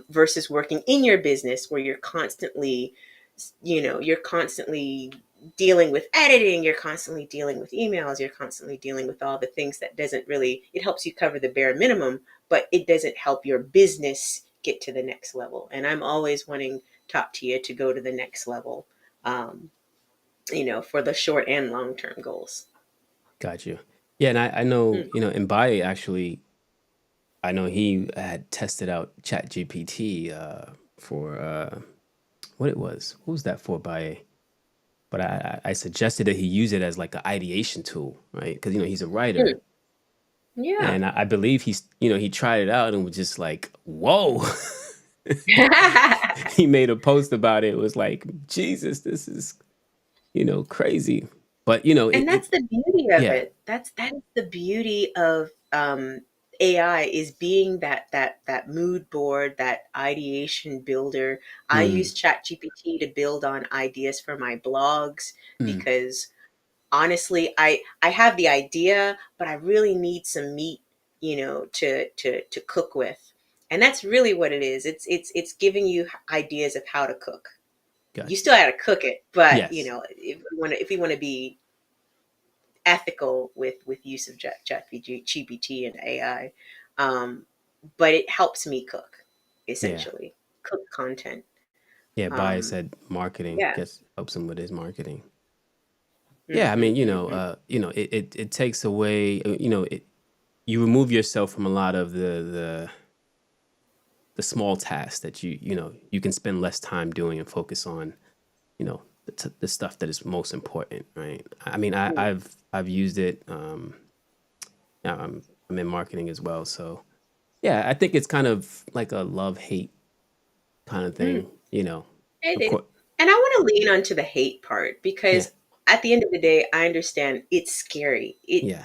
versus working in your business where you're constantly dealing with editing, you're constantly dealing with emails, you're constantly dealing with all the things that doesn't really, it helps you cover the bare minimum, but it doesn't help your business get to the next level. And I'm always wanting TOPTIA to go to the next level, um, for the short and long term goals. Got you. Yeah, and I know, Mm. Mbaye actually, I know he had tested out Chat GPT for what it was. What was that for, Baye? But I suggested that he use it as like an ideation tool, right? Because he's a writer, Mm. Yeah. and I believe he tried it out and was just like, "Whoa!" He made a post about it. It was like, "Jesus, this is crazy." But And it that's the beauty of yeah. it. That is the beauty of AI, is being that mood board, that ideation builder. I Mm, use ChatGPT to build on ideas for my blogs mm, because honestly, I have the idea, but I really need some meat, to cook with. And that's really what it is. It's giving you ideas of how to cook. You gotcha. still got to cook it, but Yes. if you want to be ethical with use of GPT and AI, um, but it helps me cook, Yeah. essentially cook content. Yeah. Baye Um, said marketing. yeah. Guess helps him with his marketing. Yeah. I Hmm. mean, Hmm. it takes away. You remove yourself from a lot of the small tasks that you can spend less time doing and focus on the stuff that is most important, right? I mean, I've used it. I'm in marketing as well, so yeah, I think it's kind of like a love hate kind of Mm. thing. It Of is. course. And I want to lean onto the hate part Yeah. because at the end of the day, I understand it's scary. Yeah.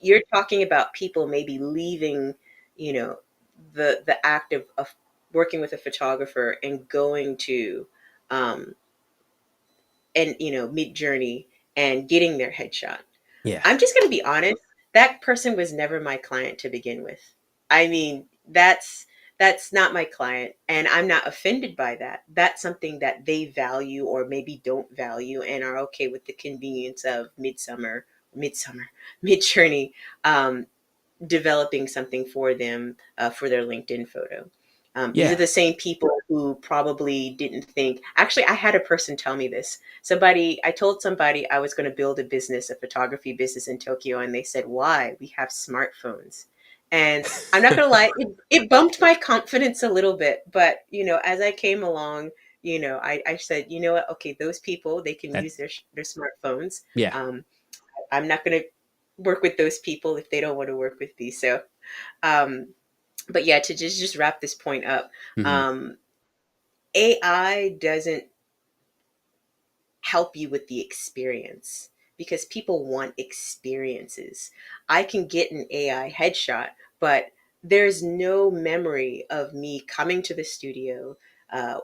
You're talking about people maybe leaving, you know, the act of working with a photographer and going to um and mid journey and getting their headshot. Yeah. I'm just going to be honest. That person was never my client to begin with. I mean, that's not my client, and I'm not offended by that. That's something that they value or maybe don't value and are okay with the convenience of midsummer, mid journey, um, developing something for them, for their LinkedIn photo. These are Yeah. the same people who probably didn't think. Actually, I had a person tell me this. I told somebody I was going to build a photography business in Tokyo, and they said, "Why? We have smartphones." And I'm not going to lie, it bumped my confidence a little bit. But as I came along, I said, you know what? Okay, those people, they can That. use their smartphones. Yeah. Um, I'm not going to work with those people if they don't want to work with me. So, um, but yeah, to just wrap this point up, Hmm. um, AI doesn't help you with the experience because people want experiences. I can get an AI headshot, but there's no memory of me coming to the studio,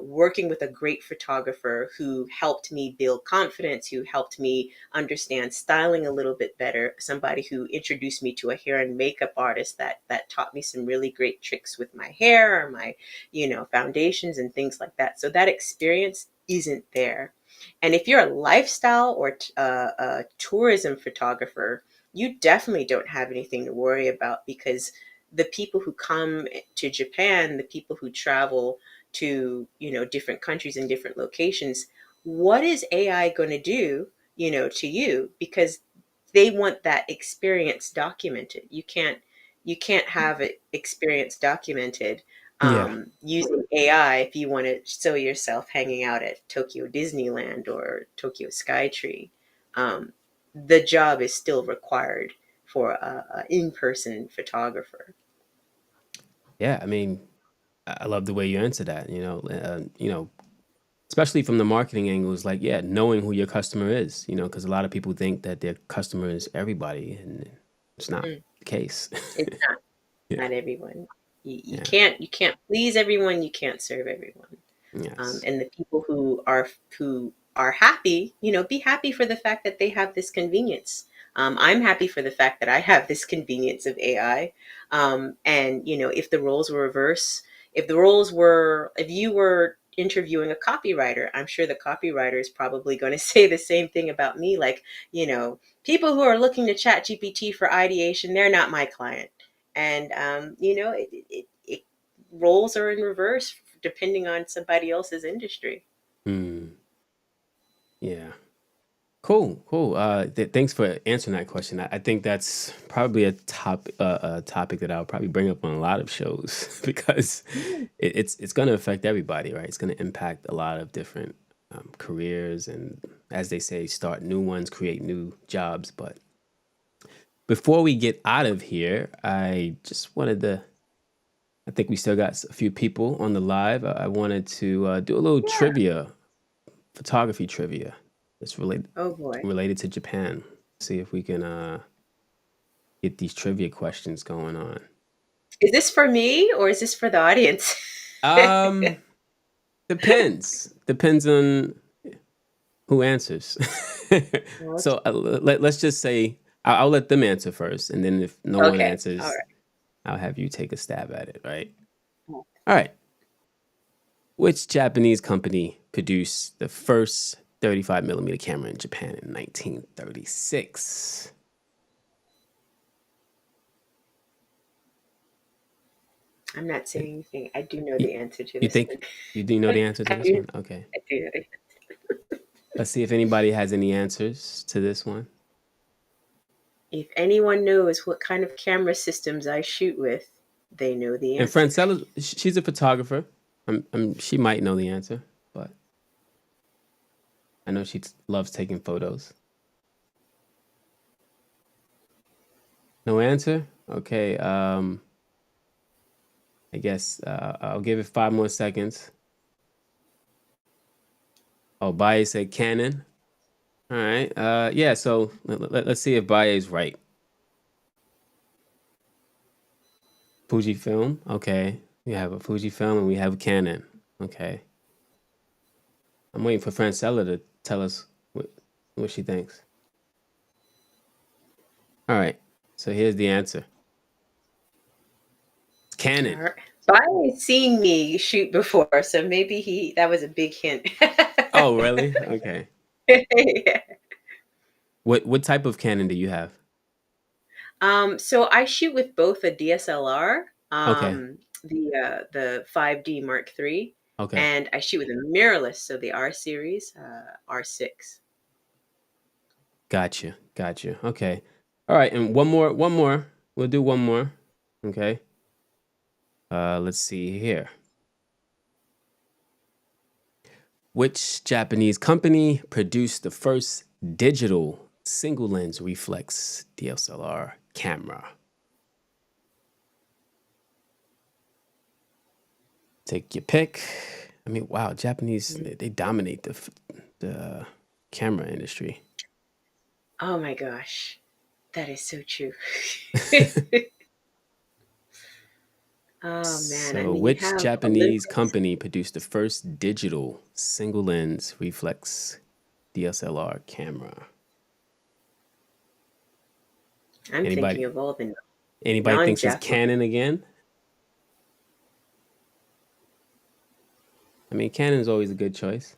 working with a great photographer who helped me build confidence, who helped me understand styling a little bit better, somebody who introduced me to a hair and makeup artist that taught me some really great tricks with my hair or my, foundations and things like that. So that experience isn't there. And if you're a lifestyle or a tourism photographer, you definitely don't have anything to worry about because the people who come to Japan, the people who travel to, different countries and different locations, what is AI going to do, to you? Because they want that experience documented. You can't have it experience documented Yeah. using AI if you want to show yourself hanging out at Tokyo Disneyland or Tokyo Skytree. Um, the job is still required for a in-person photographer. Yeah. I mean, I love the way you answer that. Especially from the marketing angle, is like, yeah, knowing who your customer is. Because a lot of people think that their customer is everybody, and it's not Mm, the case. it's not Yeah. not everyone. Yeah. You can't please everyone. You can't serve everyone. Yes. And the people who are happy, be happy for the fact that they have this convenience. I'm happy for the fact that I have this convenience of AI. And if the roles were reverse, if you were interviewing a copywriter, I'm sure the copywriter is probably going to say the same thing about me. Like, people who are looking to Chat GPT for ideation, they're not my client. And it roles are in reverse depending on somebody else's industry. Mm, yeah. Cool, cool. Thanks for answering that question. I think that's probably a topic that I'll probably bring up on a lot of shows because Mm. it's going to affect everybody, right? It's going to impact a lot of different careers, and as they say, start new ones, create new jobs. But before we get out of here, I just wanted to. I think we still got a few people on the live. I wanted to do a little Yeah. trivia, photography trivia. It's Oh boy. related to Japan. See if we can get these trivia questions going on. Is this for me or is this for the audience? Um, depends on who answers. So let's just say I'll let them answer first, and then if no one Okay. All answers, right. I'll have you take a stab at it. Right? All right. Which Japanese company produced the first 35 millimeter camera in Japan in 1936? I'm not saying anything. I do know You, the answer to you this think one. you do know the answer to I this do. one? Okay. I do know Let's see if anybody has any answers to this one. if anyone knows what kind of camera systems I shoot with, they know the And answer. Francella, she's a photographer. She might know the answer, but I know she loves taking photos. No answer? Okay. I guess I'll give it 5 more seconds. Oh, Baye said Canon. All right. Yeah. So let's see if Baye is right. Fujifilm. Okay. We have a Fujifilm and we have a Canon. Okay. I'm waiting for Francella to tell us what she thinks. All right. So here's the answer. All Canon. right. Byron's seen me shoot before, so maybe that was a big hint. Oh, really? Okay. Yeah. What type of Canon do you have? So I shoot with both a DSLR, Okay. the 5D Mark III, Okay. and I shoot with a mirrorless, so the R series, R6. Gotcha. Gotcha. Okay. All right. And one more. We'll do one more. Okay. Let's see here. Which Japanese company produced the first digital single lens reflex DSLR camera? Take your pick. I mean, wow, Japanese they dominate the camera industry. Oh my gosh, that is so true. Oh man, I So, mean, you which have Japanese Olympics. company produced the first digital single lens reflex DSLR camera? I'm thinking Anybody? of all the Anybody thinks it's non-Japanese. Canon again? I mean, Canon's always a good choice.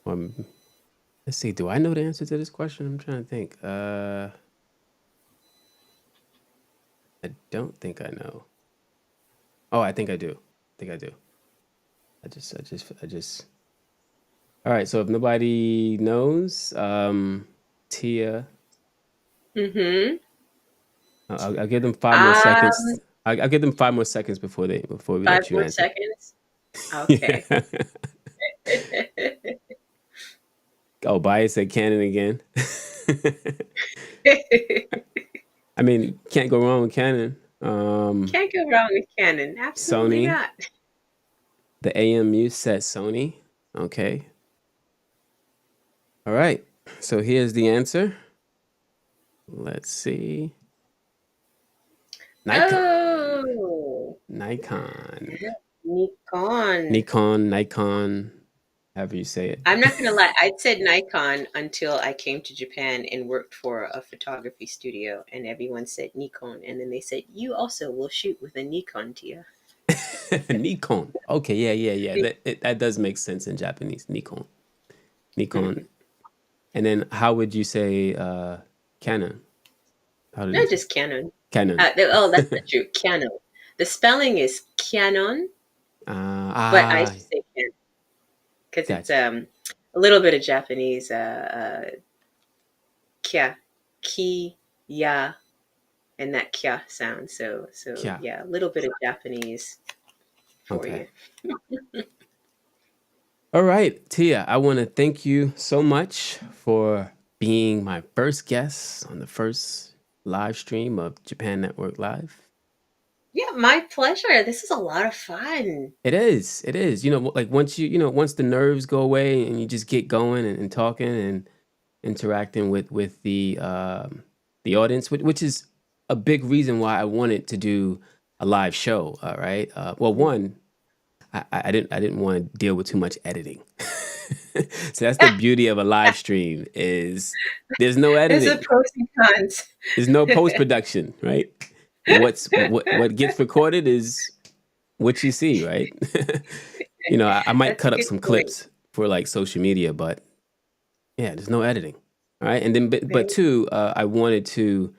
Um, let's see. Do I know the answer to this question? I'm trying to think. I don't think I know. Oh, I think I do. I think I do. I just. All right. So if nobody knows, Tia, Mm-hmm. I'll give them 5 more seconds. Um, I'll give them 5 more seconds before we five let you more answer. seconds. Okay. Yeah. Oh, Bias said Canon again. I mean, you can't go wrong with Canon. Can't go wrong with Canon. Absolutely Sony, not. the AMU said Sony. Okay. All right. So here's the answer. Let's see. Nikon. Oh, Nikon. Nikon. Nikon, however you say it. I'm not gonna lie, I'd said Nikon until I came to Japan and worked for a photography studio, and everyone said Nikon, and then they said, "You also will shoot with a Nikon, Tia." Nikon. Okay, yeah. That does make sense in Japanese. Nikon. Nikon. And then how would you say Canon? How did Not you say? just Canon. Canon. Oh, that's not true. Canon. The spelling is Canon, but I Ah, just say Canon because it's gotcha. a little bit of Japanese. Kya, ki, ya, and that kya sound. So Yeah. yeah, a little bit of Japanese for Okay. you. All right, Tia, I want to thank you so much for being my first guest on the first live stream of Japan Network Live. Yeah, my pleasure. This is a lot of fun. It is. It is. You know, like once once the nerves go away and you just get going and talking and interacting with the audience, which is a big reason why I wanted to do a live show. All right. Well, one, I didn't want to deal with too much editing. So that's the beauty of a live stream is there's no There's a editing. pros and cons. There's no post production, right? What gets recorded is what you see, right? I might That's a cut up good some point. clips for like social media, but yeah, there's no editing. All right. And then but Very- two, I wanted to,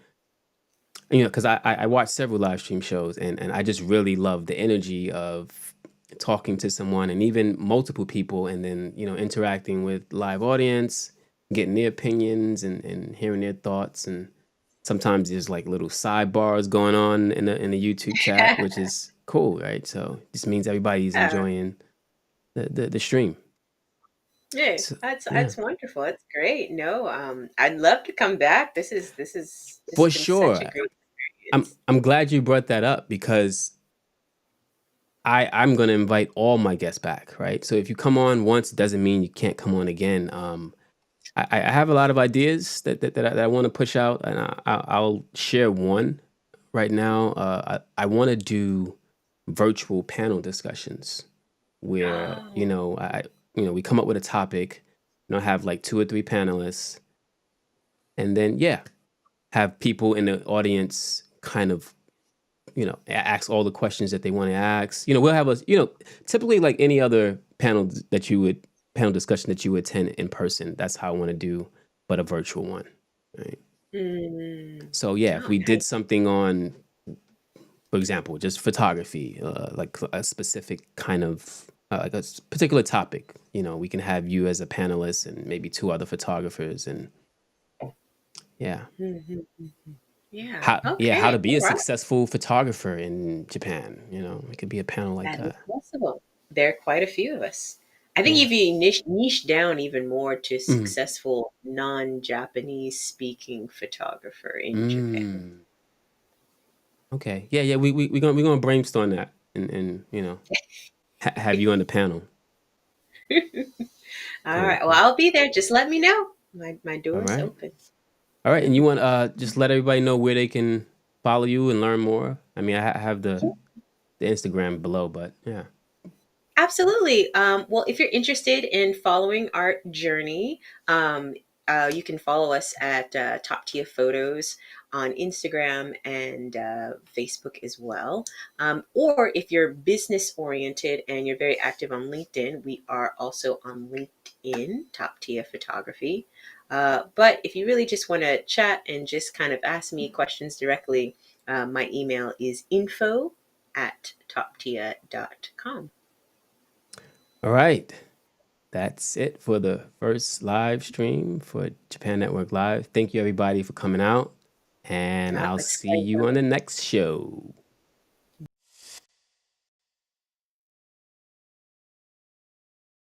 because I watched several live stream shows and I just really love the energy of talking to someone and even multiple people and then, interacting with live audience, getting their opinions and hearing their thoughts. And sometimes there's like little sidebars going on in the YouTube chat, which is cool, right? So this means everybody's Yeah. enjoying the stream. Yeah, So, yeah. that's wonderful. That's great. No, I'd love to come back. This has For been such a sure. great I'm experience. I'm glad you brought that up because I'm gonna invite all my guests back, right? So if you come on once, it doesn't mean you can't come on again. I have a lot of ideas that I want to push out, and I'll share one right now. I want to do virtual panel discussions where Oh, we come up with a topic, have like two or three panelists, and then yeah, have people in the audience kind of ask all the questions that they want to ask. We'll have typically like any other panel discussion that you would attend in person. That's how I want to do, but a virtual one. Right. mm. So yeah, if Oh, we did nice. something on, for example, just photography, like a specific kind of like particular topic, we can have you as a panelist and maybe two other photographers, and yeah, Mhm. Yeah. how Okay. to be All a right. successful photographer in Japan. It could be a panel like That is that. possible. There are quite a few of us. I think Yeah. if you niche down even more to Mhm. successful non-Japanese speaking photographer in Japan. Mm. Okay. Yeah. We're gonna brainstorm that and have you on the panel. All Cool. right. Well, Cool. I'll be there. Just let me know. My All door is right. open. All right. And you want just let everybody know where they can follow you and learn more. I mean, I have the Instagram below, but yeah. Absolutely. Well, if you're interested in following our journey, you can follow us at TOPTIA Photos on Instagram and Facebook as well. Or if you're business oriented and you're very active on LinkedIn, we are also on LinkedIn, TOPTIA Photography. But if you really just want to chat and just kind of ask me questions directly, my email is info@toptia.com. All right. That's it for the first live stream for Japan Network Live. Thank you everybody for coming out, and Oh, I'll it's see fine. you on the next show.